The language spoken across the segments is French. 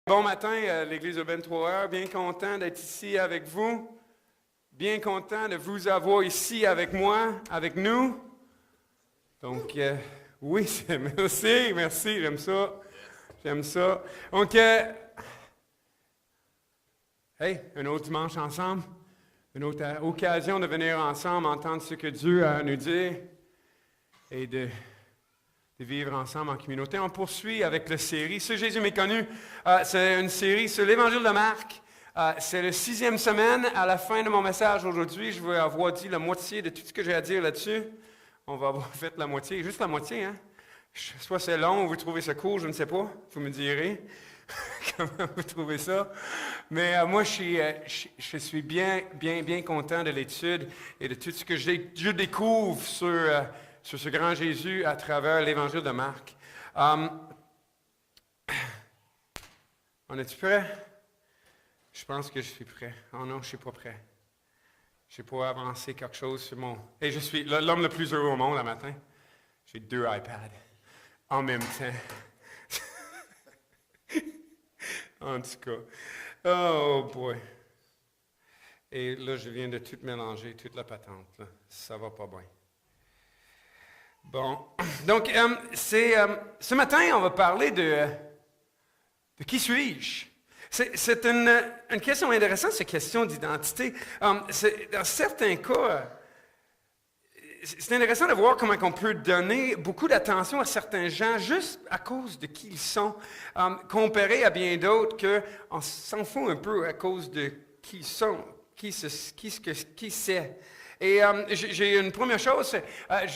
Bon matin, l'Église de 23 heures. Bien content d'être ici avec vous. Bien content de vous avoir ici avec moi, avec nous. Donc, oui, merci, j'aime ça. J'aime ça. Donc, hey, un autre dimanche ensemble. Une autre occasion de venir ensemble, entendre ce que Dieu a à nous dire et de vivre ensemble en communauté. On poursuit avec la série « Ce Jésus m'est connu ». C'est une série sur l'Évangile de Marc. C'est la 6e semaine. À la fin de mon message aujourd'hui, je vais avoir dit la moitié de tout ce que j'ai à dire là-dessus. On va avoir fait la moitié, juste la moitié, hein? Soit c'est long ou vous trouvez ça court, je ne sais pas. Vous me direz comment vous trouvez ça. Mais moi, je suis bien content de l'étude et de tout ce que je découvre sur ce grand Jésus à travers l'Évangile de Marc. On est-tu prêt? Je pense que je suis prêt. Oh non, je ne suis pas prêt. Je n'ai pas avancé quelque chose sur mon... Et je suis l'homme le plus heureux au monde, le matin. J'ai 2 iPads en même temps. En tout cas. Oh boy. Et là, je viens de tout mélanger, toute la patente. Là. Ça va pas bien. Bon. Donc, ce matin, on va parler de qui suis-je? C'est une question intéressante, cette question d'identité. Dans certains cas, c'est intéressant de voir comment on peut donner beaucoup d'attention à certains gens juste à cause de qui ils sont, comparé à bien d'autres qu'on s'en fout un peu à cause de qui ils sont, qui c'est. Et j'ai une première chose,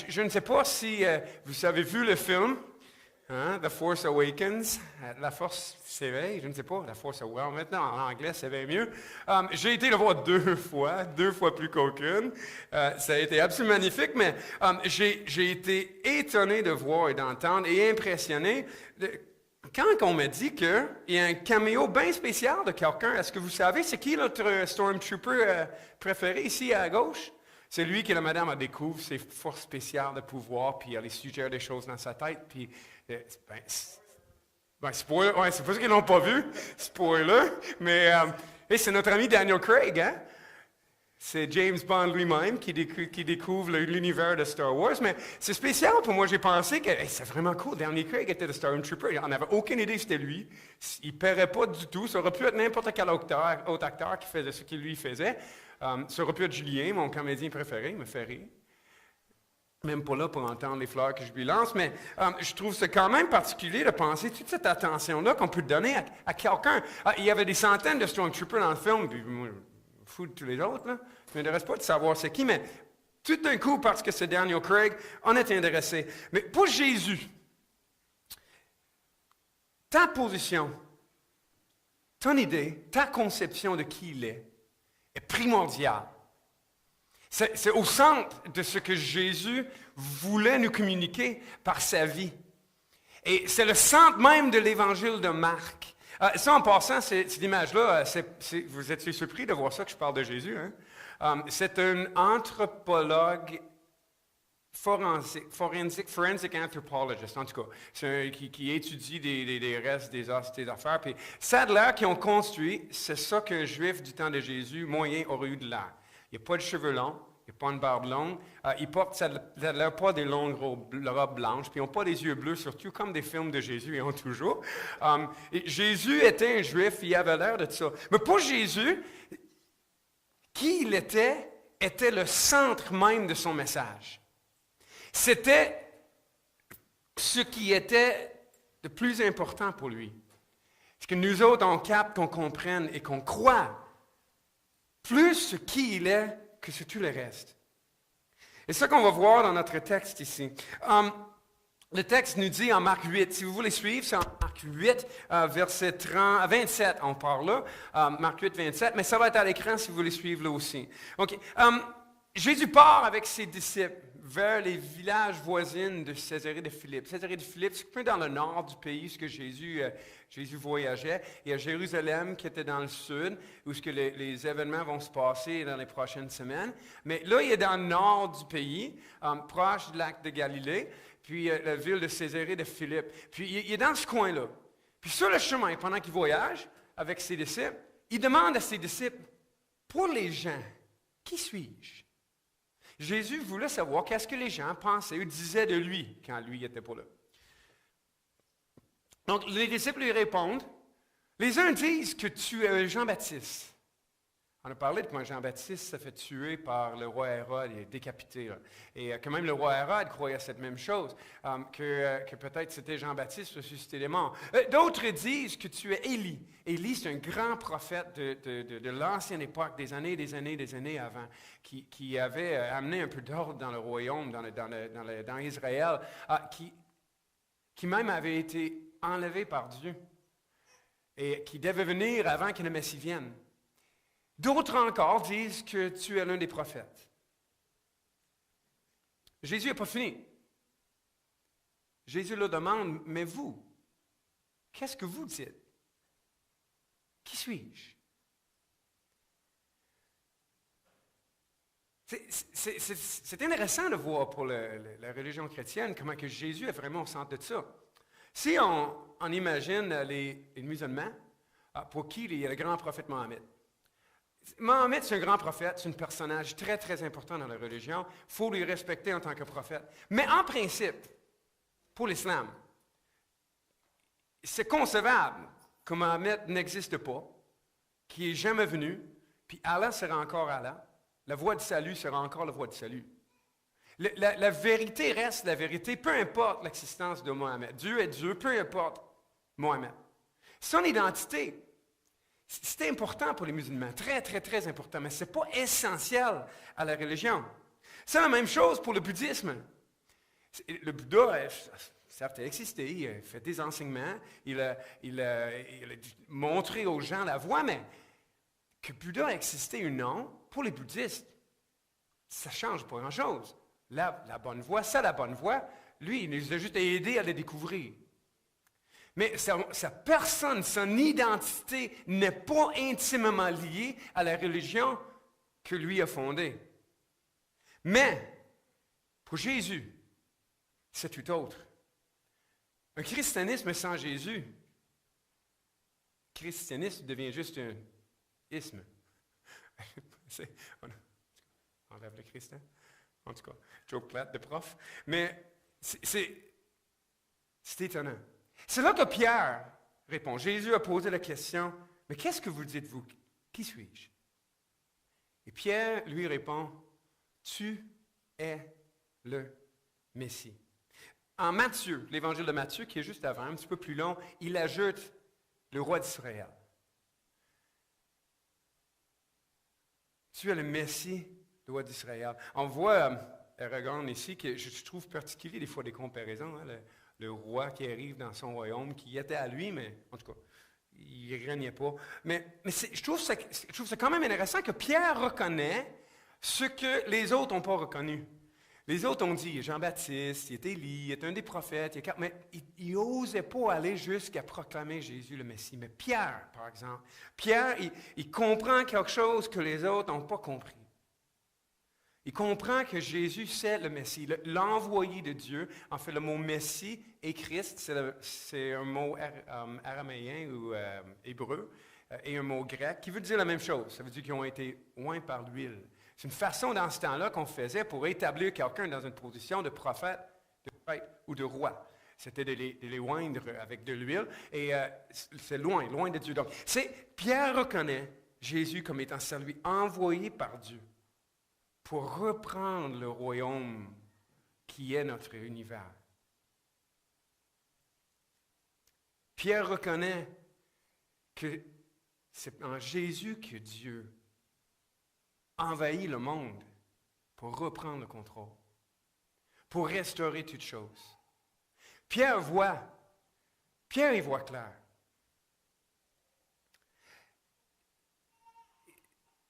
je ne sais pas si vous avez vu le film, hein, The Force Awakens, La Force s'éveille, je ne sais pas, La Force Awakens, maintenant en anglais c'est bien mieux. J'ai été le voir 2 fois plus qu'aucune. Ça a été absolument magnifique, mais j'ai été étonné de voir et d'entendre et impressionné. Quand on me dit qu'il y a un caméo bien spécial de quelqu'un, est-ce que vous savez c'est qui notre Stormtrooper préféré ici à gauche? C'est lui que la madame elle découvre ses forces spéciales de pouvoir, puis elle suggère des choses dans sa tête, puis spoiler, ouais, c'est pas ceux qui l'ont pas vu, spoiler, mais c'est notre ami Daniel Craig, hein? C'est James Bond lui-même qui découvre l'univers de Star Wars, mais c'est spécial pour moi, j'ai pensé que c'est vraiment cool, Daniel Craig était le Stormtrooper, on n'avait aucune idée c'était lui, il ne paierait pas du tout, ça aurait pu être n'importe quel autre acteur qui faisait ce qu'il lui faisait. Ça aurait pu être Julien, mon comédien préféré, il me fait rire. Même pas là pour entendre les fleurs que je lui lance, mais je trouve ça quand même particulier de penser toute cette attention-là qu'on peut donner à quelqu'un. Il y avait des centaines de Stormtroopers dans le film, puis moi, je me fous de tous les autres, là. Ça ne m'intéresse pas de savoir c'est qui, mais tout d'un coup, parce que c'est Daniel Craig, on est intéressé. Mais pour Jésus, ta position, ton idée, ta conception de qui il est primordial. C'est au centre de ce que Jésus voulait nous communiquer par sa vie. Et c'est le centre même de l'Évangile de Marc. Ça, en passant, cette image-là, vous êtes surpris de voir ça que je parle de Jésus, hein? C'est un anthropologue forensic anthropologist, en tout cas, qui étudie des restes, des os, des affaires. Puis ça a l'air qu'ils ont construit, c'est ça qu'un juif du temps de Jésus, moyen, aurait eu de l'air. Il n'y a pas de cheveux longs, il n'y a pas une barbe longue, ils portent, ça a l'air pas des longues robes blanches, puis ils n'ont pas des yeux bleus, surtout comme des films de Jésus, ils ont toujours. Et Jésus était un juif, il avait l'air de ça. Mais pour Jésus, qui il était le centre même de son message. C'était ce qui était le plus important pour lui. Ce que nous autres, on capte, qu'on comprenne et qu'on croit plus sur qui il est que sur tout le reste. Et c'est ça qu'on va voir dans notre texte ici. Le texte nous dit en Marc 8, si vous voulez suivre, c'est en Marc 8, verset 27, on parle là, Marc 8, 27, mais ça va être à l'écran si vous voulez suivre là aussi. OK. Jésus part avec ses disciples vers les villages voisins de Césarée de Philippe. Césarée de Philippe, c'est un peu dans le nord du pays, où Jésus voyageait. Il y a Jérusalem qui était dans le sud, où les événements vont se passer dans les prochaines semaines. Mais là, il est dans le nord du pays, proche du lac de Galilée, puis la ville de Césarée de Philippe. Puis il est dans ce coin-là. Puis sur le chemin, pendant qu'il voyage avec ses disciples, il demande à ses disciples, pour les gens, qui suis-je? Jésus voulait savoir qu'est-ce que les gens pensaient ou disaient de lui quand lui n'était pas là. Donc, les disciples lui répondent, les uns disent que tu es Jean-Baptiste. On a parlé de comment Jean-Baptiste s'est fait tuer par le roi Hérode, il est décapité. Là. Et que même le roi Hérode croyait cette même chose, que peut-être c'était Jean-Baptiste ressuscité des morts. D'autres disent que tu es Élie. Élie, c'est un grand prophète de l'ancienne époque, des années avant, qui avait amené un peu d'ordre dans le royaume, dans Israël, qui même avait été enlevé par Dieu et qui devait venir avant que le Messie vienne. D'autres encore disent que tu es l'un des prophètes. Jésus n'est pas fini. Jésus leur demande, mais vous, qu'est-ce que vous dites? Qui suis-je? C'est intéressant de voir pour la religion chrétienne comment que Jésus est vraiment au centre de ça. Si on imagine les musulmans, pour qui il y a le grand prophète Mohammed. Mohammed, c'est un grand prophète, c'est un personnage très, très important dans la religion. Il faut lui respecter en tant que prophète. Mais en principe, pour l'islam, c'est concevable que Mohammed n'existe pas, qu'il n'est jamais venu, puis Allah sera encore Allah. La voie du salut sera encore la voie du salut. La vérité reste la vérité, peu importe l'existence de Mohammed. Dieu est Dieu, peu importe Mohammed. Son identité, c'est important pour les musulmans, très, très, très important, mais ce n'est pas essentiel à la religion. C'est la même chose pour le bouddhisme. Le Bouddha, certes, il a existé, il a fait des enseignements, il a montré aux gens la voie, mais que Bouddha a existé ou non, pour les bouddhistes, ça ne change pas grand-chose. La bonne voie, c'est la bonne voie. Lui, il nous a juste aidés à la découvrir. Mais sa personne, son identité n'est pas intimement liée à la religion que lui a fondée. Mais, pour Jésus, c'est tout autre. Un christianisme sans Jésus, le christianisme devient juste un isme. On enlève le Christ, hein? En tout cas, joke plate de prof. Mais c'est étonnant. C'est là que Pierre répond. Jésus a posé la question, « Mais qu'est-ce que vous dites-vous? Qui suis-je? » Et Pierre lui répond, « Tu es le Messie. » En Matthieu, l'évangile de Matthieu, qui est juste avant, un petit peu plus long, il ajoute le roi d'Israël. Tu es le Messie, le roi d'Israël. On voit Aragorn ici, que je trouve particulier des fois des comparaisons, hein, le roi qui arrive dans son royaume, qui était à lui, mais en tout cas, il ne régnait pas. Mais je trouve ça quand même intéressant que Pierre reconnaît ce que les autres n'ont pas reconnu. Les autres ont dit, Jean-Baptiste, il est Élie, il est un des prophètes, mais il n'osait pas aller jusqu'à proclamer Jésus le Messie. Mais Pierre, par exemple, il comprend quelque chose que les autres n'ont pas compris. Il comprend que Jésus, c'est le Messie, l'envoyé de Dieu. En fait, le mot Messie et Christ, c'est un mot araméen ou hébreu et un mot grec qui veut dire la même chose. Ça veut dire qu'ils ont été oints par l'huile. C'est une façon dans ce temps-là qu'on faisait pour établir quelqu'un dans une position de prophète, de prêtre ou de roi. C'était de les oindre avec de l'huile et c'est loin de Dieu. Donc, Pierre reconnaît Jésus comme étant celui envoyé par Dieu pour reprendre le royaume qui est notre univers. Pierre reconnaît que c'est en Jésus que Dieu envahit le monde pour reprendre le contrôle, pour restaurer toutes choses. Pierre y voit clair.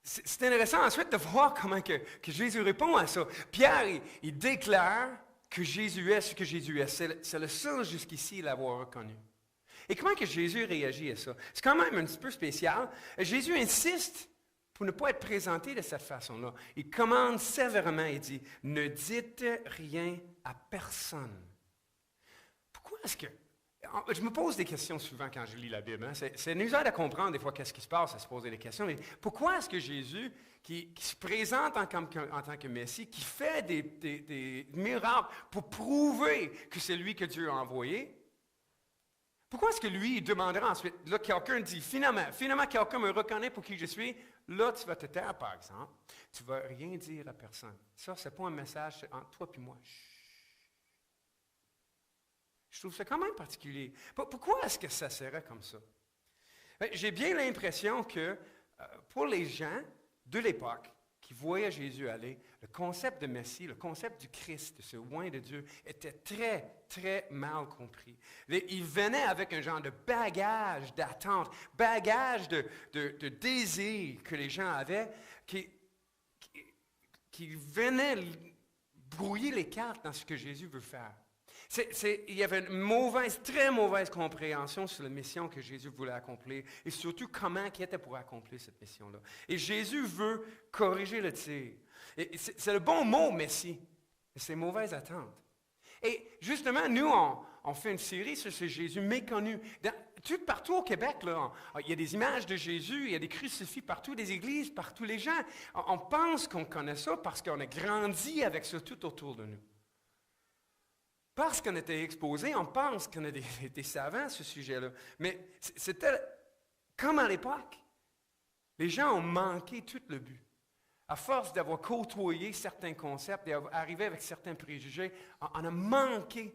C'est intéressant ensuite de voir comment que Jésus répond à ça. Pierre, il déclare que Jésus est ce que Jésus est. C'est le seul jusqu'ici l'avoir reconnu. Et comment que Jésus réagit à ça? C'est quand même un petit peu spécial. Jésus insiste pour ne pas être présenté de cette façon-là. Il commande sévèrement, il dit, « Ne dites rien à personne. » Pourquoi est-ce que Je me pose des questions souvent quand je lis la Bible. Hein. C'est nous aide à comprendre des fois qu'est-ce qui se passe, à se poser des questions. Mais pourquoi est-ce que Jésus, qui se présente en tant que Messie, qui fait des miracles pour prouver que c'est lui que Dieu a envoyé, pourquoi est-ce que lui, il demanderait ensuite, là, quelqu'un dit, finalement, quelqu'un me reconnaît pour qui je suis, là, tu vas te taire, par exemple. Tu ne vas rien dire à personne. Ça, ce n'est pas un message entre toi et moi. Chut. Je trouve ça quand même particulier. Pourquoi est-ce que ça serait comme ça? J'ai bien l'impression que pour les gens de l'époque qui voyaient Jésus aller, le concept de Messie, le concept du Christ, de ce oint de Dieu, était très, très mal compris. Il venait avec un genre de bagage d'attente, bagage de désir que les gens avaient, qui venait brouiller les cartes dans ce que Jésus veut faire. Il y avait une très mauvaise compréhension sur la mission que Jésus voulait accomplir et surtout comment il était pour accomplir cette mission-là. Et Jésus veut corriger le tir. Et c'est le bon mot, Messie, mais c'est mauvaise attente. Et justement, nous, on fait une série sur ce Jésus méconnu. Partout au Québec, là, il y a des images de Jésus, il y a des crucifix partout, des églises partout. Les gens, on pense qu'on connaît ça parce qu'on a grandi avec ça tout autour de nous. Parce qu'on était exposé, on pense qu'on a des savants à ce sujet-là. Mais c'était comme à l'époque. Les gens ont manqué tout le but. À force d'avoir côtoyé certains concepts, d'arriver avec certains préjugés, on a manqué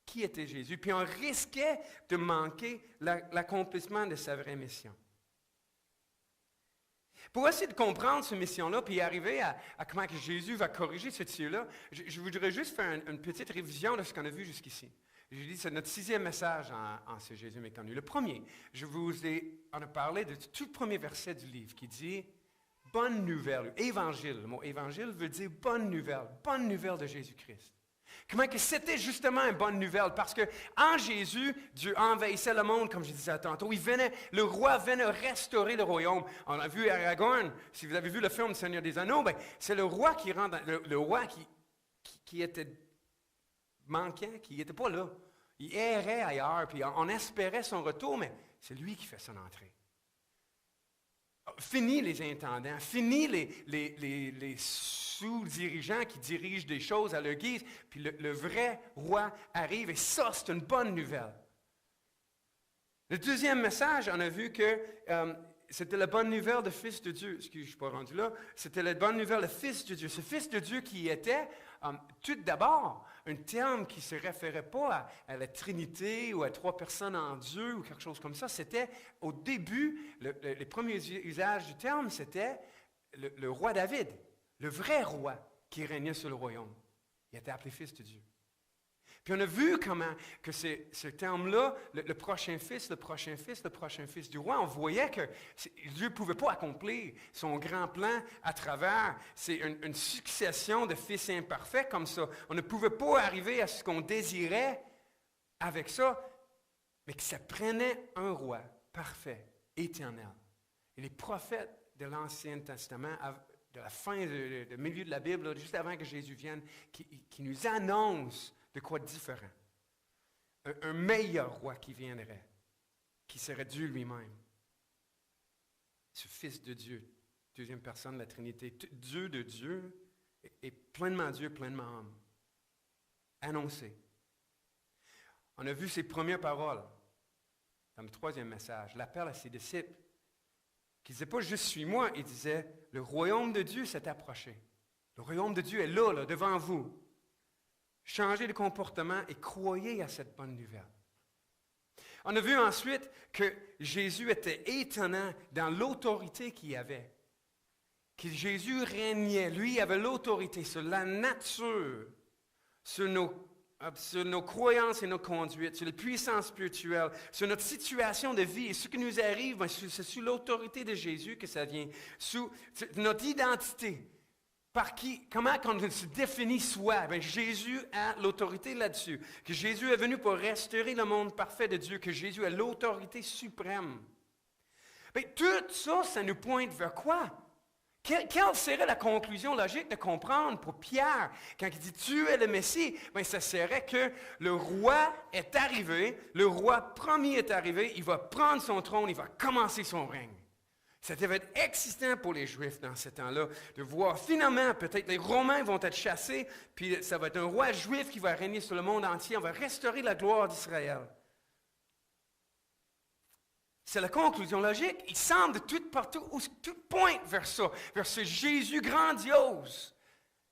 qui était Jésus. Puis on risquait de manquer l'accomplissement de sa vraie mission. Pour essayer de comprendre cette mission-là, puis arriver à comment que Jésus va corriger ce tir-là, je voudrais juste faire une petite révision de ce qu'on a vu jusqu'ici. Je dis, c'est notre 6e message en ce Jésus méconnu. Le premier, on a parlé de tout le premier verset du livre qui dit « Bonne nouvelle », évangile. Le mot évangile veut dire « bonne nouvelle de Jésus-Christ ». Comment que c'était justement une bonne nouvelle, parce que en Jésus, Dieu envahissait le monde, comme je disais tantôt. Le roi venait restaurer le royaume. On a vu Aragorn, si vous avez vu le film Seigneur des Anneaux, c'est le roi qui rentre, le roi qui était manquant, qui n'était pas là. Il errait ailleurs, puis on espérait son retour, mais c'est lui qui fait son entrée. Fini les intendants, fini les sous-dirigeants qui dirigent des choses à leur guise, puis le vrai roi arrive, et ça, c'est une bonne nouvelle. Le deuxième message, on a vu que c'était la bonne nouvelle de Fils de Dieu. Excusez, je ne suis pas rendu là. C'était la bonne nouvelle de Fils de Dieu. Ce Fils de Dieu qui était, tout d'abord, un terme qui ne se référait pas à la Trinité ou à 3 personnes en Dieu ou quelque chose comme ça. C'était, au début, les premiers usages du terme, c'était le roi David, le vrai roi qui régnait sur le royaume. Il était appelé Fils de Dieu. Puis on a vu comment que ce terme-là, le prochain fils du roi, on voyait que Dieu ne pouvait pas accomplir son grand plan à travers une succession de fils imparfaits comme ça. On ne pouvait pas arriver à ce qu'on désirait avec ça, mais que ça prenait un roi parfait, éternel. Et les prophètes de l'Ancien Testament, de la fin, du milieu de la Bible, là, juste avant que Jésus vienne, qui nous annoncent de quoi de différent. Un meilleur roi qui viendrait, qui serait Dieu lui-même. Ce Fils de Dieu, deuxième personne de la Trinité, Dieu de Dieu, et pleinement Dieu, pleinement homme. Annoncé. On a vu ses premières paroles dans le 3e message, l'appel à ses disciples, qui ne disait pas « juste suis-moi », il disait « le royaume de Dieu s'est approché. Le royaume de Dieu est là, devant vous. » Changez de comportement et croyez à cette bonne nouvelle. On a vu ensuite que Jésus était étonnant dans l'autorité qu'il avait. Que Jésus régnait. Lui avait l'autorité sur la nature, sur nos croyances et nos conduites, sur les puissances spirituelles, sur notre situation de vie. Et ce qui nous arrive, c'est sous l'autorité de Jésus que ça vient. Sous notre identité. Par qui, comment on se définit soi? Bien, Jésus a l'autorité là-dessus. Que Jésus est venu pour restaurer le monde parfait de Dieu. Que Jésus a l'autorité suprême. Bien, tout ça, ça nous pointe vers quoi? Quelle serait la conclusion logique de comprendre pour Pierre, quand il dit « Tu es le Messie », bien, ça serait que le roi est arrivé, le roi premier est arrivé, il va prendre son trône, il va commencer son règne. Ça devait être excitant pour les Juifs dans ce temps-là, de voir finalement, peut-être les Romains vont être chassés, puis ça va être un roi juif qui va régner sur le monde entier, on va restaurer la gloire d'Israël. C'est la conclusion logique. Il semble de tout partout, tout pointe vers ça, vers ce Jésus grandiose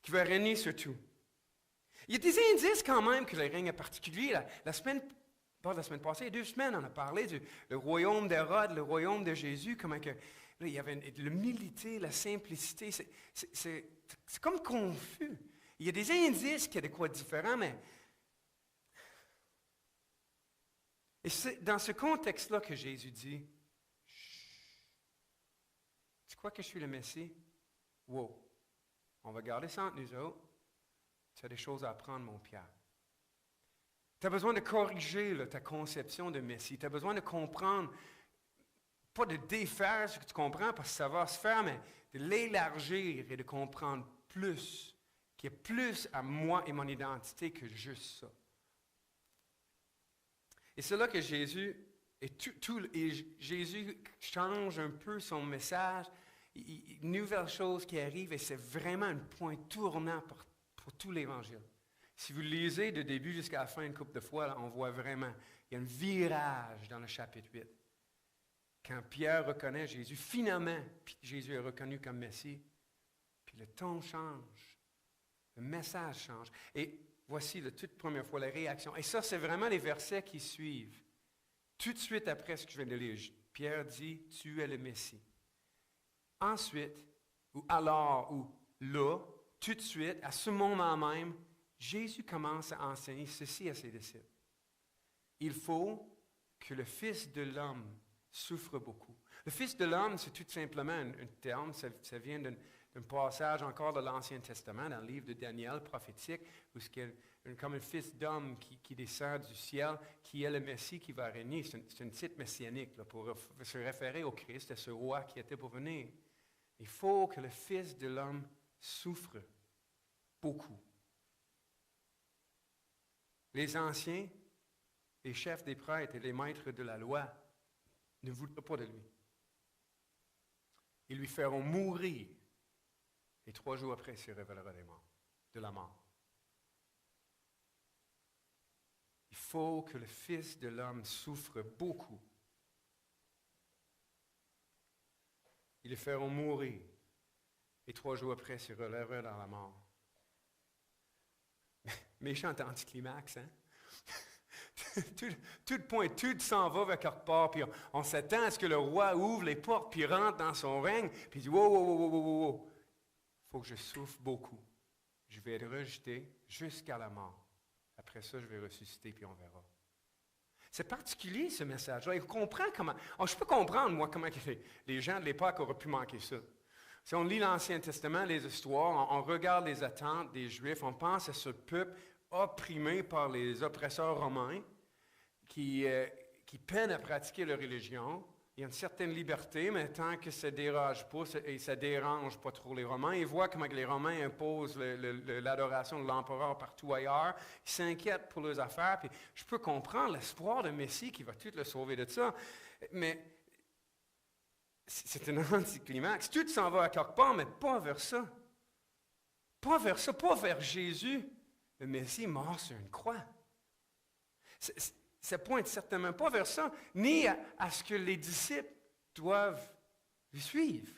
qui va régner sur tout. Il y a des indices quand même que le règne est particulier. Pas la semaine passée, il y a 2 semaines, on a parlé du royaume d'Hérode, le royaume de Jésus, comment que, là, il y avait l'humilité, la simplicité. C'est comme confus. Il y a des indices qu'il y a de quoi de différent, mais... Et c'est dans ce contexte-là que Jésus dit, « Tu crois que je suis le Messie? Wow! On va garder ça entre nous autres. Tu as des choses à apprendre, mon Pierre. Tu as besoin de corriger là, ta conception de Messie. Tu as besoin de comprendre, pas de défaire ce que tu comprends parce que ça va se faire, mais de l'élargir et de comprendre plus, qu'il y a plus à moi et mon identité que juste ça. » Et c'est là que Jésus change un peu son message, une nouvelle chose qui arrive, et c'est vraiment un point tournant pour tout l'Évangile. Si vous lisez de début jusqu'à la fin une couple de fois, là, on voit vraiment, il y a un virage dans le chapitre 8. Quand Pierre reconnaît Jésus, finalement, Jésus est reconnu comme Messie, puis le ton change, le message change. Et voici la toute première fois la réaction. Et ça, c'est vraiment les versets qui suivent. Tout de suite après ce que je viens de lire, Pierre dit, « Tu es le Messie ». Ensuite, ou alors, ou là, tout de suite, à ce moment même, Jésus commence à enseigner ceci à ses disciples. Il faut que le Fils de l'homme souffre beaucoup. Le Fils de l'homme, c'est tout simplement un terme, ça vient d'un passage encore de l'Ancien Testament, dans le livre de Daniel, prophétique, où c'est comme un fils d'homme qui descend du ciel, qui est le Messie qui va régner. C'est un titre messianique là, pour se référer au Christ, à ce roi qui était pour venir. Il faut que le Fils de l'homme souffre beaucoup. Les anciens, les chefs des prêtres et les maîtres de la loi ne voudraient pas de lui. Ils lui feront mourir. Et 3 jours après, il se révélera de la mort. Il faut que le Fils de l'homme souffre beaucoup. Ils le feront mourir. Et 3 jours après, il se relèvera dans la mort. Méchant anticlimax, hein? tout point, tout s'en va vers quelque part, puis on s'attend à ce que le roi ouvre les portes, puis rentre dans son règne, puis il dit, wow. Il faut que je souffre beaucoup. Je vais être rejeté jusqu'à la mort. Après ça, je vais ressusciter, puis on verra. C'est particulier, ce message-là. Et on comprend comment... je peux comprendre, moi, comment les gens de l'époque auraient pu manquer ça. Si on lit l'Ancien Testament, les histoires, on regarde les attentes des Juifs, on pense à ce peuple opprimé par les oppresseurs romains qui peinent à pratiquer leur religion. Il y a une certaine liberté, mais tant que ça ne dérange pas et ça ne dérange pas trop les Romains, ils voient comment les Romains imposent l'adoration de l'empereur partout ailleurs. Ils s'inquiètent pour leurs affaires. Puis je peux comprendre l'espoir de Messie qui va tout le sauver de ça. Mais c'est un anticlimax. Tout s'en va à quelque part, mais pas vers ça. Pas vers ça, pas vers Jésus. Le Messie mort sur une croix. Ça pointe certainement pas vers ça, ni à ce que les disciples doivent lui suivre.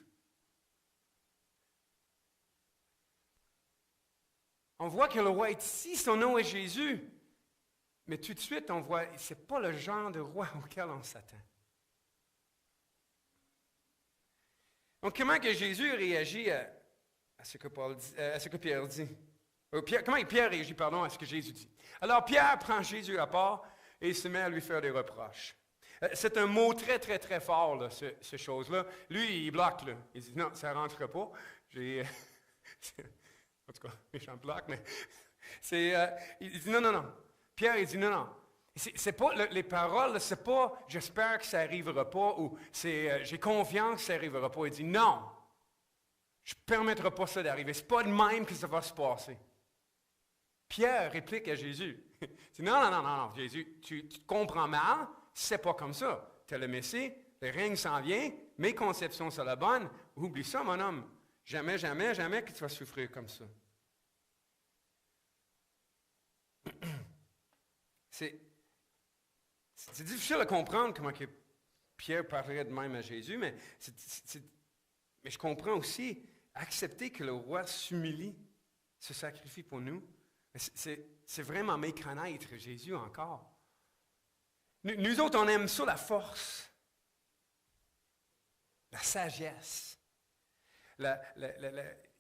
On voit que le roi est ici, son nom est Jésus, mais tout de suite on voit, ce n'est pas le genre de roi auquel on s'attend. Donc comment que Jésus réagit à ce que Pierre dit? Comment Pierre réagit, à ce que Jésus dit? Alors Pierre prend Jésus à part, et il se met à lui faire des reproches. C'est un mot très, très, très fort, là, ce chose-là. Lui, il bloque, là. Il dit, non, ça ne rentre pas. En tout cas, méchant bloc, mais il dit, non. Pierre, il dit, non. C'est pas, les paroles, c'est pas, j'espère que ça n'arrivera pas, ou c'est, j'ai confiance que ça n'arrivera pas. Il dit, non. Je ne permettrai pas ça d'arriver. Ce n'est pas de même que ça va se passer. Pierre réplique à Jésus. Il dit, non, Jésus, tu te comprends mal, c'est pas comme ça. Tu es le Messie, le règne s'en vient, mes conceptions sont la bonne. Oublie ça, mon homme. Jamais, jamais, jamais que tu vas souffrir comme ça. C'est difficile à comprendre comment que Pierre parlerait de même à Jésus, mais je comprends aussi accepter que le roi s'humilie, se sacrifie pour nous. C'est vraiment méconnaître Jésus encore. Nous autres, on aime ça, la sagesse,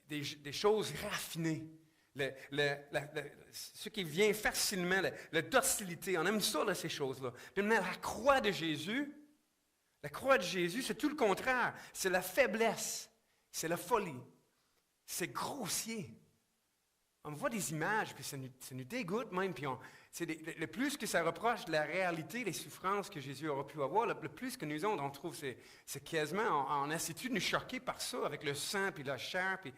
des choses raffinées, ce qui vient facilement, la docilité. On aime ça, là, ces choses-là. Puis maintenant, la croix de Jésus, c'est tout le contraire. C'est la faiblesse, c'est la folie, c'est grossier. On voit des images, puis ça nous dégoûte même, puis le plus que ça reproche de la réalité, les souffrances que Jésus aura pu avoir, le plus que nous autres, on trouve, c'est quasiment, on essaie de nous choquer par ça, avec le sang, puis la chair, puis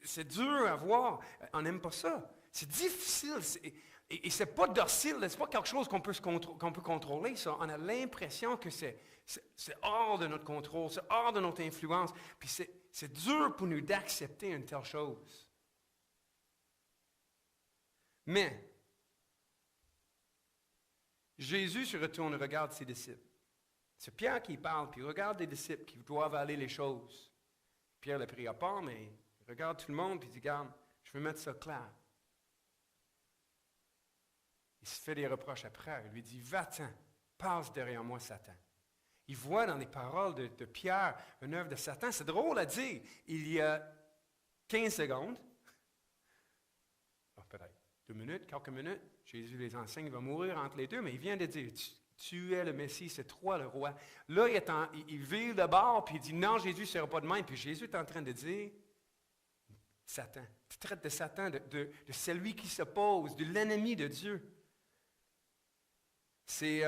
c'est dur à voir, on n'aime pas ça. C'est difficile, et c'est pas docile, c'est pas quelque chose qu'on peut contrôler, ça. On a l'impression que c'est hors de notre contrôle, c'est hors de notre influence, puis c'est dur pour nous d'accepter une telle chose. Mais, Jésus se retourne et regarde ses disciples. C'est Pierre qui parle, puis il regarde les disciples qui doivent aller les choses. Pierre l'a pris à part, mais il regarde tout le monde, puis il dit, regarde, je veux mettre ça clair. Il se fait des reproches après. Il lui dit, va-t'en, passe derrière moi, Satan. Il voit dans les paroles de Pierre une œuvre de Satan. C'est drôle à dire. Il y a 15 secondes, peut-être 2 minutes, quelques minutes, Jésus les enseigne, il va mourir entre les deux, mais il vient de dire, tu es le Messie, c'est toi le roi. Là, il vire de bord, puis il dit, non, Jésus ne sera pas de même. Puis Jésus est en train de dire, Satan. Tu traites de Satan, de celui qui s'oppose, de l'ennemi de Dieu. Tu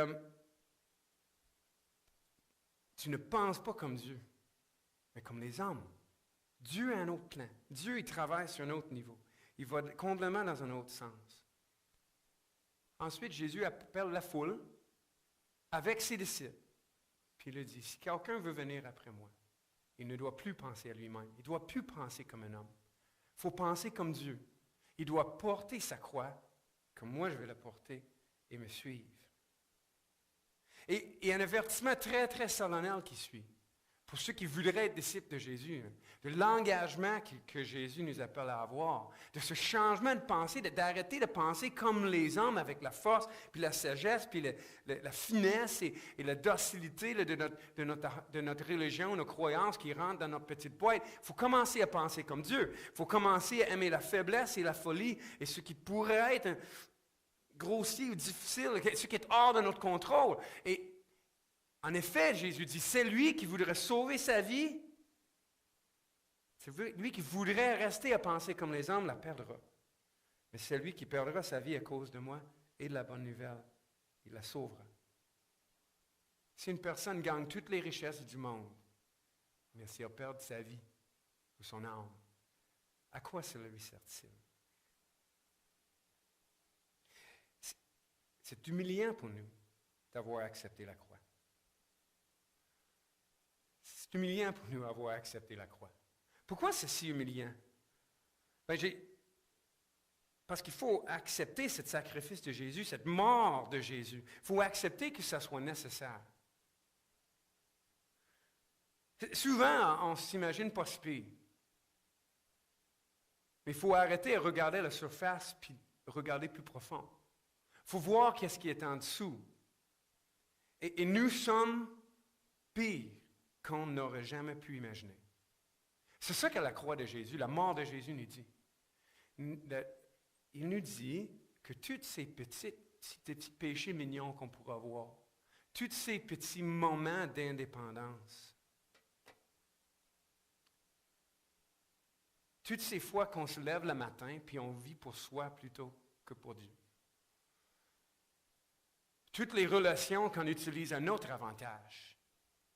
ne penses pas comme Dieu, mais comme les hommes. Dieu a un autre plan. Dieu, il travaille sur un autre niveau. Il va complètement dans un autre sens. Ensuite, Jésus appelle la foule avec ses disciples. Puis il lui dit, si quelqu'un veut venir après moi, il ne doit plus penser à lui-même. Il ne doit plus penser comme un homme. Il faut penser comme Dieu. Il doit porter sa croix, comme moi je vais la porter, et me suivre. Et il y a un avertissement très, très solennel qui suit. Pour ceux qui voudraient être disciples de Jésus, de l'engagement que Jésus nous appelle à avoir, de ce changement de pensée, d'arrêter de penser comme les hommes avec la force, puis la sagesse, puis la finesse et la docilité de notre religion, nos croyances qui rentrent dans notre petite boîte. Il faut commencer à penser comme Dieu. Il faut commencer à aimer la faiblesse et la folie et ce qui pourrait être grossier ou difficile, ce qui est hors de notre contrôle. Et en effet, Jésus dit, c'est lui qui voudrait sauver sa vie, c'est lui qui voudrait rester à penser comme les hommes, la perdra. Mais c'est lui qui perdra sa vie à cause de moi et de la bonne nouvelle. Il la sauvera. Si une personne gagne toutes les richesses du monde, mais si elle perd sa vie ou son âme, à quoi cela lui sert-il? C'est humiliant pour nous d'avoir accepté la croix. C'est humiliant pour nous d'avoir accepté la croix. Pourquoi c'est si humiliant? Parce qu'il faut accepter ce sacrifice de Jésus, cette mort de Jésus. Il faut accepter que ça soit nécessaire. Souvent, on ne s'imagine pas si pire. Mais il faut arrêter de regarder la surface puis regarder plus profond. Il faut voir qu'est-ce qui est en dessous. Et nous sommes pires qu'on n'aurait jamais pu imaginer. C'est ça que la croix de Jésus, la mort de Jésus nous dit. Il nous dit que tous ces petits péchés mignons qu'on pourrait avoir, tous ces petits moments d'indépendance, toutes ces fois qu'on se lève le matin puis on vit pour soi plutôt que pour Dieu. Toutes les relations qu'on utilise à notre avantage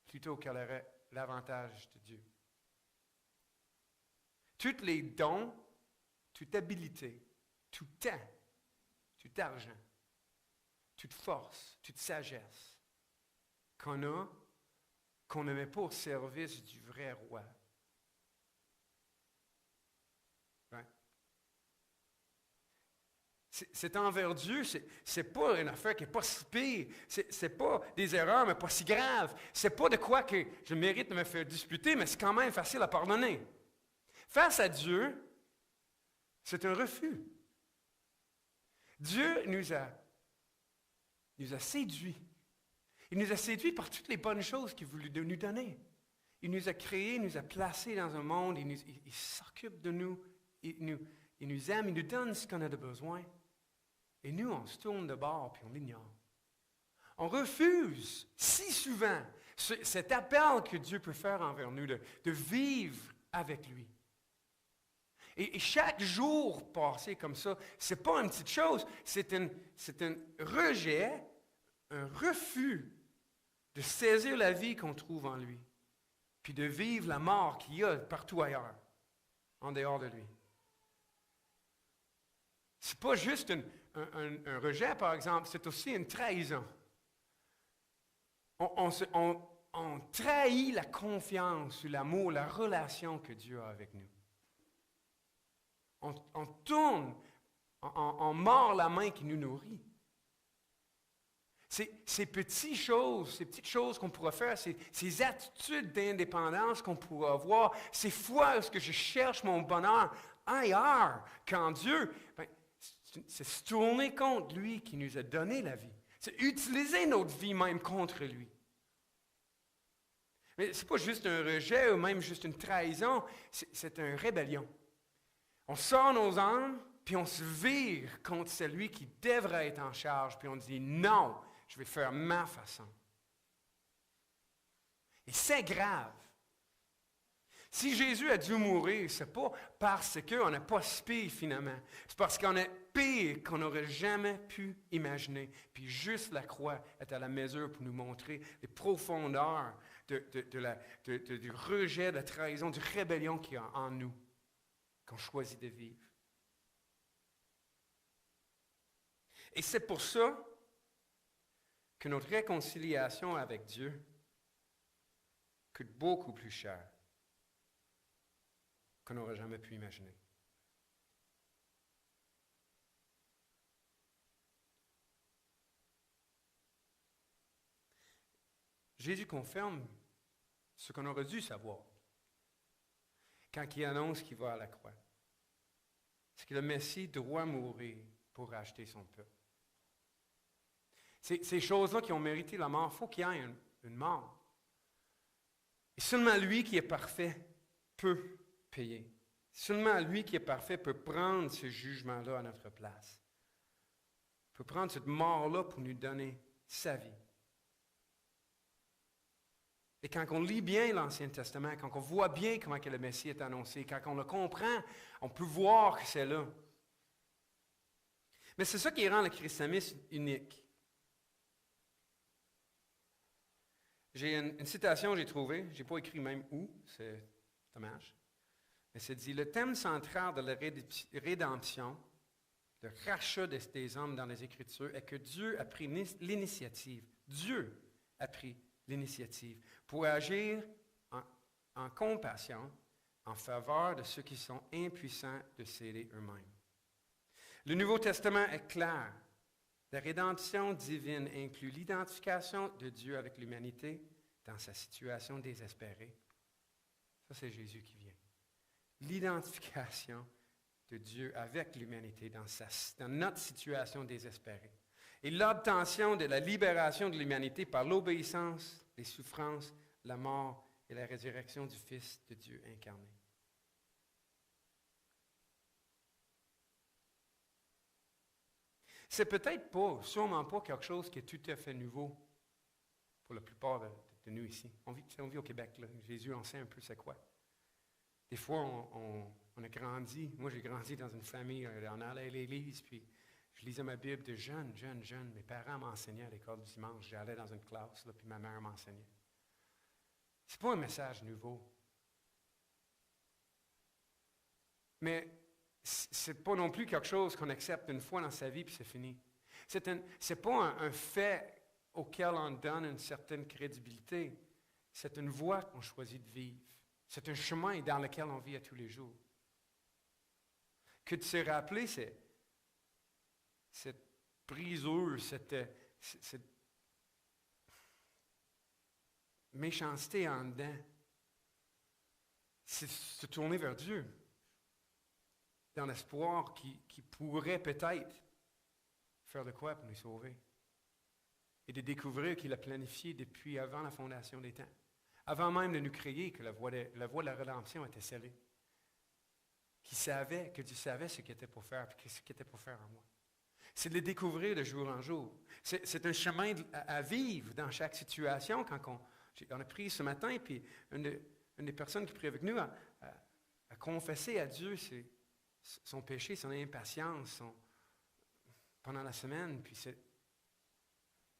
plutôt qu'à l'avantage de Dieu. tous les dons, toute habilité, tout temps, tout argent, toute force, toute sagesse qu'on a, qu'on ne met pas au service du vrai roi. Right? C'est envers Dieu, c'est pas une affaire qui n'est pas si pire, c'est pas des erreurs, mais pas si graves. C'est pas de quoi que je mérite de me faire disputer, mais c'est quand même facile à pardonner. Face à Dieu, c'est un refus. Dieu nous a séduits. Il nous a séduits par toutes les bonnes choses qu'il voulait nous donner. Il nous a créés, il nous a placés dans un monde, il s'occupe de nous, il nous aime, il nous donne ce qu'on a de besoin. Et nous, on se tourne de bord puis on l'ignore. On refuse si souvent cet appel que Dieu peut faire envers nous de vivre avec lui. Et chaque jour passé comme ça, ce n'est pas une petite chose, c'est un rejet, un refus de saisir la vie qu'on trouve en lui, puis de vivre la mort qu'il y a partout ailleurs, en dehors de lui. Ce n'est pas juste un rejet, par exemple, c'est aussi une trahison. On trahit la confiance, l'amour, la relation que Dieu a avec nous. On tourne, on mord la main qui nous nourrit. Ces petites choses qu'on pourra faire, ces attitudes d'indépendance qu'on pourra avoir, ces fois où je cherche mon bonheur ailleurs qu'en Dieu, c'est se tourner contre lui qui nous a donné la vie. C'est utiliser notre vie même contre lui. Mais ce n'est pas juste un rejet ou même juste une trahison, c'est une rébellion. On sort nos âmes, puis on se vire contre celui qui devrait être en charge, puis on dit non, je vais faire ma façon. Et c'est grave. Si Jésus a dû mourir, ce n'est pas parce qu'on n'a pas si pire finalement. C'est parce qu'on a pire qu'on n'aurait jamais pu imaginer. Puis juste la croix est à la mesure pour nous montrer les profondeurs du rejet, de la trahison, de rébellion qu'il y a en nous, qu'on choisit de vivre. Et c'est pour ça que notre réconciliation avec Dieu coûte beaucoup plus cher qu'on n'aurait jamais pu imaginer. Jésus confirme ce qu'on aurait dû savoir quand il annonce qu'il va à la croix. C'est que le Messie doit mourir pour racheter son peuple. Ces choses-là qui ont mérité la mort, il faut qu'il y ait une mort. Et seulement lui qui est parfait peut payer. Seulement lui qui est parfait peut prendre ce jugement-là à notre place. Peut prendre cette mort-là pour nous donner sa vie. Et quand on lit bien l'Ancien Testament, quand on voit bien comment que le Messie est annoncé, quand on le comprend, on peut voir que c'est là. Mais c'est ça qui rend le christianisme unique. J'ai une citation que j'ai trouvée, je n'ai pas écrit même où, c'est dommage. Mais c'est dit, le thème central de la rédemption, le rachat des hommes dans les Écritures, est que Dieu a pris l'initiative. Dieu a pris l'initiative pour agir en compassion en faveur de ceux qui sont impuissants de s'aider eux-mêmes. Le Nouveau Testament est clair. La rédemption divine inclut l'identification de Dieu avec l'humanité dans sa situation désespérée. Ça, c'est Jésus qui vient. L'identification de Dieu avec l'humanité dans notre situation désespérée. Et l'obtention de la libération de l'humanité par l'obéissance, les souffrances, la mort et la résurrection du Fils de Dieu incarné. C'est peut-être pas, sûrement pas quelque chose qui est tout à fait nouveau pour la plupart de nous ici. On vit au Québec, là. Jésus, on sait un peu c'est quoi. Des fois, on a grandi. Moi, j'ai grandi dans une famille, on allait à l'église, puis je lisais ma Bible de jeune. Mes parents m'enseignaient à l'école du dimanche. J'allais dans une classe, là, puis ma mère m'enseignait. Ce n'est pas un message nouveau. Mais ce n'est pas non plus quelque chose qu'on accepte une fois dans sa vie, puis c'est fini. C'est pas un fait auquel on donne une certaine crédibilité. C'est une voie qu'on choisit de vivre. C'est un chemin dans lequel on vit à tous les jours. Que de se rappeler cette brisure, cette méchanceté en dedans, c'est se tourner vers Dieu, dans l'espoir qu'il pourrait peut-être faire de quoi pour nous sauver. Et de découvrir qu'il a planifié depuis avant la fondation des temps. Avant même de nous créer, que la voie de la rédemption était scellée. Que Dieu savait ce qu'il était pour faire, et ce qu'il était pour faire en moi. C'est de le découvrir de jour en jour. C'est un chemin à vivre dans chaque situation. Quand on a prié ce matin, puis une des personnes qui prie avec nous a confessé à Dieu son péché, son impatience pendant la semaine. Puis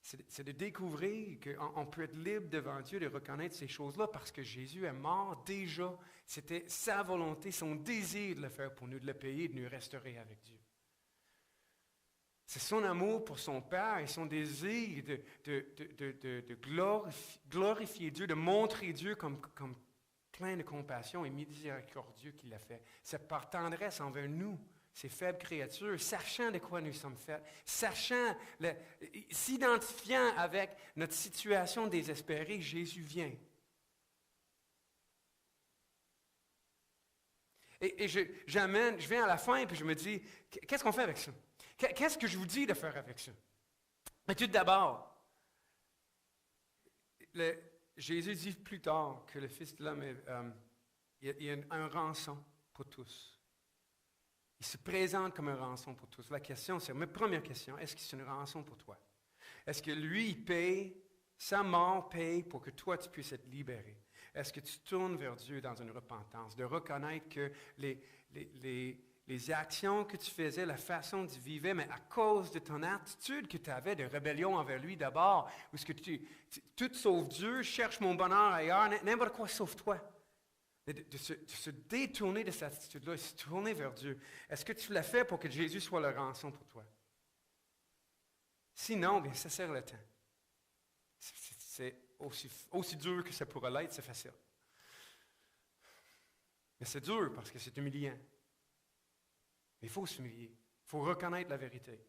c'est de découvrir qu'on peut être libre devant Dieu, de reconnaître ces choses-là, parce que Jésus est mort déjà. C'était sa volonté, son désir de le faire pour nous, de le payer, de nous restaurer avec Dieu. C'est son amour pour son Père et son désir de glorifier Dieu, de montrer Dieu comme plein de compassion et miséricordieux qu'il l'a fait. C'est par tendresse envers nous, ces faibles créatures, sachant de quoi nous sommes faits, s'identifiant avec notre situation désespérée, Jésus vient. Et je viens à la fin et puis je me dis, qu'est-ce qu'on fait avec ça? Qu'est-ce que je vous dis de faire avec ça? Mais tout d'abord, Jésus dit plus tard que le Fils de l'homme, il y a un rançon pour tous. Il se présente comme un rançon pour tous. La question, c'est, ma première question, est-ce que c'est une rançon pour toi? Est-ce que lui, il paye, sa mort paye pour que toi, tu puisses être libéré? Est-ce que tu tournes vers Dieu dans une repentance, de reconnaître que les actions que tu faisais, la façon que tu vivais, mais à cause de ton attitude que tu avais de rébellion envers lui d'abord, ou est-ce que tout sauf Dieu, cherche mon bonheur ailleurs, n'importe quoi sauf toi. De se détourner de cette attitude-là et se tourner vers Dieu. Est-ce que tu l'as fait pour que Jésus soit le rançon pour toi? Sinon, bien, ça sert le temps. C'est aussi dur que ça pourrait l'être, c'est facile. Mais c'est dur parce que c'est humiliant. Mais il faut s'humilier. Il faut reconnaître la vérité.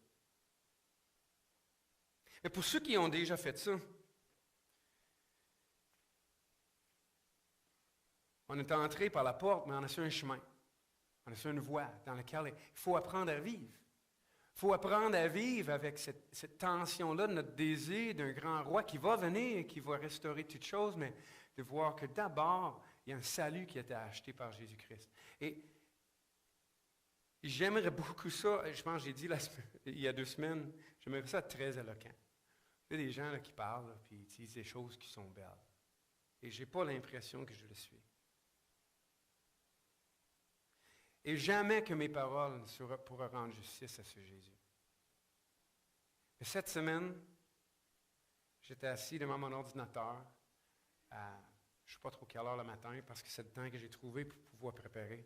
Mais pour ceux qui ont déjà fait ça, on est entré par la porte, mais on a su un chemin. On a su une voie dans laquelle il faut apprendre à vivre. Il faut apprendre à vivre avec cette tension-là de notre désir d'un grand roi qui va venir et qui va restaurer toutes choses, mais de voir que d'abord, il y a un salut qui a été acheté par Jésus-Christ. Et j'aimerais beaucoup ça, je pense que j'ai dit il y a 2 semaines, j'aimerais ça être très éloquent. Il y a des gens là, qui parlent, là, puis ils disent des choses qui sont belles. Et je n'ai pas l'impression que je le suis. Et jamais que mes paroles ne pourraient rendre justice à ce Jésus. Mais cette semaine, j'étais assis devant mon ordinateur à je ne sais pas trop quelle heure le matin, parce que c'est le temps que j'ai trouvé pour pouvoir préparer.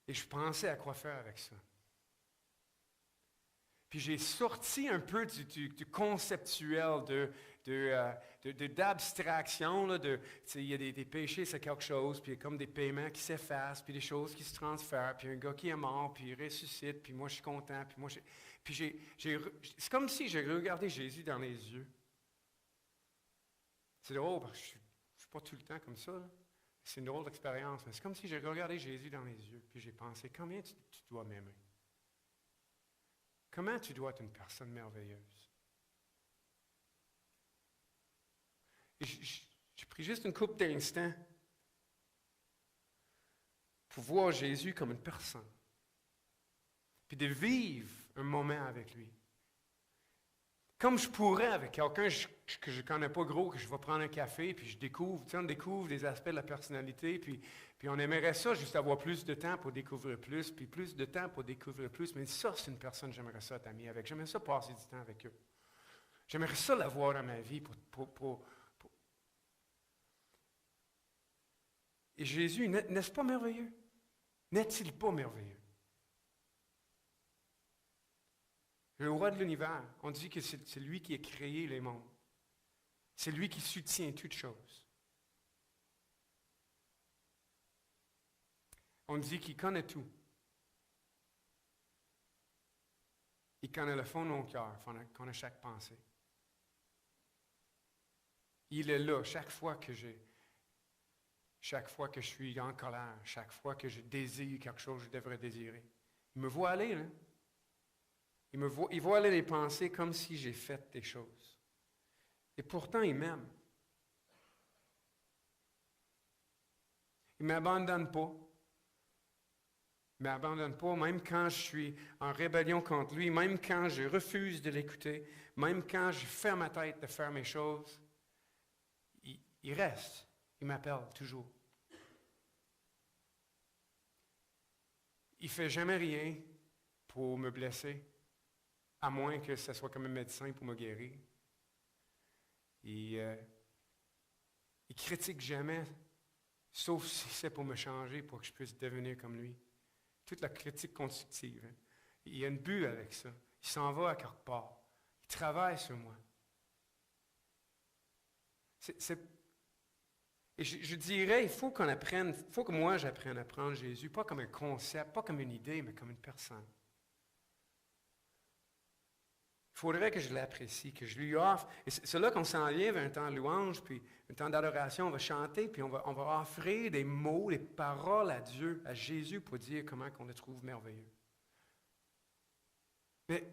Et je pensais à quoi faire avec ça. Puis j'ai sorti un peu du conceptuel, d'abstraction. Il y a des péchés, c'est quelque chose, puis il y a comme des paiements qui s'effacent, puis des choses qui se transfèrent, puis un gars qui est mort, puis il ressuscite, puis moi je suis content, c'est comme si j'ai regardé Jésus dans les yeux. C'est drôle, parce que je ne suis pas tout le temps comme ça. Là. C'est une drôle d'expérience, mais c'est comme si j'ai regardé Jésus dans les yeux, puis j'ai pensé, combien tu dois m'aimer? Comment tu dois être une personne merveilleuse? Et j'ai pris juste une couple d'instants pour voir Jésus comme une personne, puis de vivre un moment avec lui. Comme je pourrais avec quelqu'un que je ne connais pas gros, que je vais prendre un café, puis on découvre des aspects de la personnalité, puis on aimerait ça, juste avoir plus de temps pour découvrir plus, puis plus de temps pour découvrir plus. Mais ça, c'est une personne, j'aimerais ça être ami avec. J'aimerais ça passer du temps avec eux. J'aimerais ça l'avoir dans ma vie Et Jésus, n'est-ce pas merveilleux? N'est-il pas merveilleux? Le roi de l'univers, on dit que c'est lui qui a créé les mondes. C'est lui qui soutient toutes choses. On dit qu'il connaît tout. Il connaît le fond de mon cœur, il connaît chaque pensée. Il est là chaque fois que je suis en colère, chaque fois que je désire quelque chose que je devrais désirer. Il me voit aller, là. Il voit aller les pensées comme si j'ai fait des choses. Et pourtant, il m'aime. Il ne m'abandonne pas. Il ne m'abandonne pas, même quand je suis en rébellion contre lui, même quand je refuse de l'écouter, même quand je ferme ma tête de faire mes choses. Il reste. Il m'appelle toujours. Il ne fait jamais rien pour me blesser, à moins que ce soit comme un médecin pour me guérir. Il critique jamais, sauf si c'est pour me changer, pour que je puisse devenir comme lui. Toute la critique constructive. Hein. Il y a une but avec ça. Il s'en va à quelque part. Il travaille sur moi. Et je dirais, il faut qu'on apprenne, il faut que moi j'apprenne à prendre Jésus, pas comme un concept, pas comme une idée, mais comme une personne. Il faudrait que je l'apprécie, que je lui offre. Et c'est là qu'on s'en vient vers un temps de louange, puis un temps d'adoration, on va chanter, puis on va offrir des mots, des paroles à Dieu, à Jésus, pour dire comment on le trouve merveilleux. Mais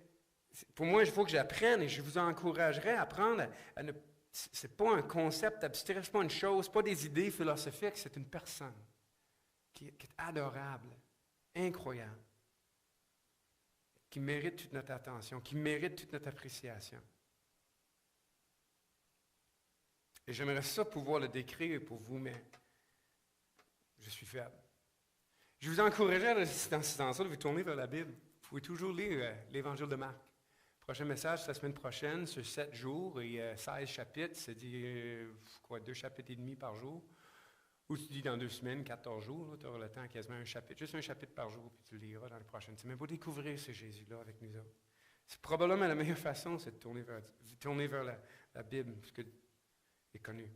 pour moi, il faut que j'apprenne, et je vous encouragerais à apprendre à ne... Ce n'est pas un concept abstrait, ce n'est pas une chose, ce n'est pas des idées philosophiques, c'est une personne qui est adorable, incroyable, qui mérite toute notre attention, qui mérite toute notre appréciation. Et j'aimerais ça pouvoir le décrire pour vous, mais je suis faible. Je vous encouragerais dans ce sens-là de vous tourner vers la Bible. Vous pouvez toujours lire l'Évangile de Marc. Le prochain message, c'est la semaine prochaine, sur 7 jours et 16 chapitres. C'est-à-dire, 2 chapitres et demi par jour. Ou tu dis dans 2 semaines, 14 jours, tu auras le temps quasiment un chapitre. Juste un chapitre par jour, puis tu le liras dans les prochaines semaines pour découvrir ce Jésus-là avec nous autres. C'est probablement la meilleure façon, c'est de tourner vers la Bible, parce qu'elle est connue.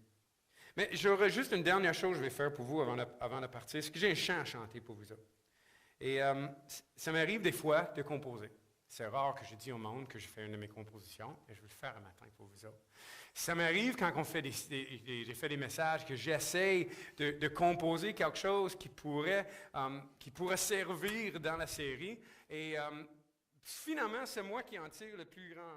Mais j'aurais juste une dernière chose que je vais faire pour vous avant de partir. C'est que j'ai un chant à chanter pour vous autres. Et ça m'arrive des fois de composer. C'est rare que je dis au monde que je fais une de mes compositions, mais je vais le faire un matin pour vous autres. Ça m'arrive quand j'ai fait des messages, que j'essaye de composer quelque chose qui pourrait servir dans la série. Et finalement, c'est moi qui en tire le plus grand